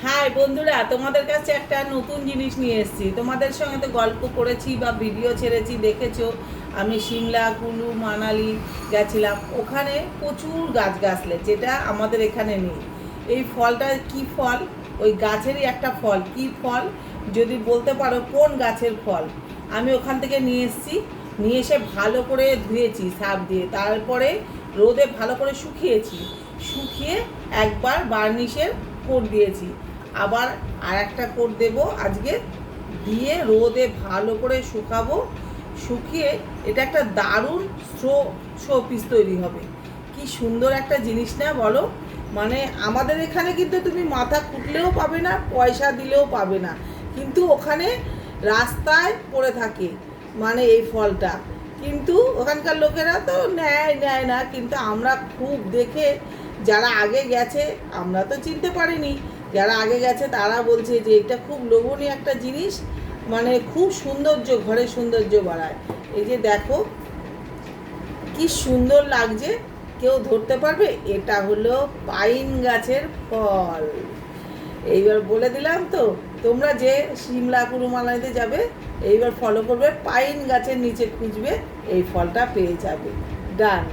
High বন্ধুরা, তোমাদের কাছে একটা নতুন জিনিস নিয়ে এসেছি। তোমাদের সঙ্গে তো গল্প করেছি বা ভিডিও ছেড়েছি, দেখেছো। আমি সিমলা, কুলু, মানালি গেছিলাম। ওখানে প্রচুর গাছলে, যেটা আমাদের এখানে নেই। এই ফলটা কি ফল? ওই গাছেরই একটা ফল। কি ফল যদি বলতে পারো কোন গাছের ফল? আমি ওখান থেকে নিয়ে এসেছি। নিয়ে এসে ভালো করে ধুয়েছি সার্ফ দিয়ে, তারপরে রোদে ভালো করে শুকিয়ে একবার বার্নিশের কোট দিয়েছি। আবার আর একটা কোট দেবো আজকে, দিয়ে রোদে ভালো করে শুকাবো। শুকিয়ে এটা একটা দারুণ শো পিস তৈরি হবে। কি সুন্দর একটা জিনিস না বলো? মানে আমাদের এখানে কিন্তু তুমি মাথা কুটলেও পাবে না, পয়সা দিলেও পাবে না, কিন্তু ওখানে রাস্তায় পড়ে থাকে মানে এই ফলটা। কিন্তু ওখানকার লোকেরা তো নেয় না, কিন্তু আমরা খুব দেখে, যারা আগে গেছে, আমরা তো চিনতে পারিনি, যারা আগে গেছে তারা বলছে যে এটা খুব লোভনীয় একটা জিনিস, মানে খুব সৌন্দর্য, ঘরের সৌন্দর্য বাড়ায়। এই যে দেখো কি সুন্দর লাগছে, কেউ ধরতে পারবে? এটা হলো পাইন গাছের ফল। এইবার বলে দিলাম তো, তোমরা যে সিমলা কুরুমালাইতে যাবে, এইবার ফলো করবে, পাইন গাছের নিচে খুঁজবে, এই ফলটা পেয়ে যাবে। ডান।